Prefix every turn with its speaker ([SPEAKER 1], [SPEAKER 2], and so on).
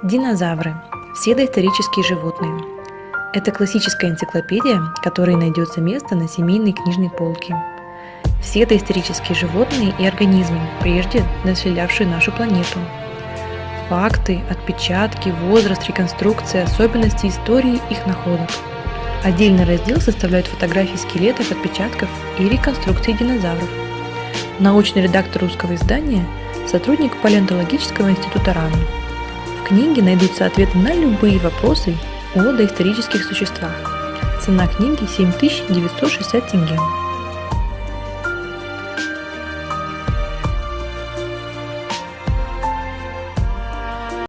[SPEAKER 1] Динозавры. Все доисторические животные. Это классическая энциклопедия, которой найдется место на семейной книжной полке. Все доисторические животные и организмы, прежде населявшие нашу планету. Факты, отпечатки, возраст, реконструкция, особенности истории их находок. Отдельный раздел составляют фотографии скелетов, отпечатков и реконструкции динозавров. Научный редактор русского издания – сотрудник палеонтологического института РАН. В книге найдутся ответы на любые вопросы о доисторических существах. Цена книги 7960 тенге.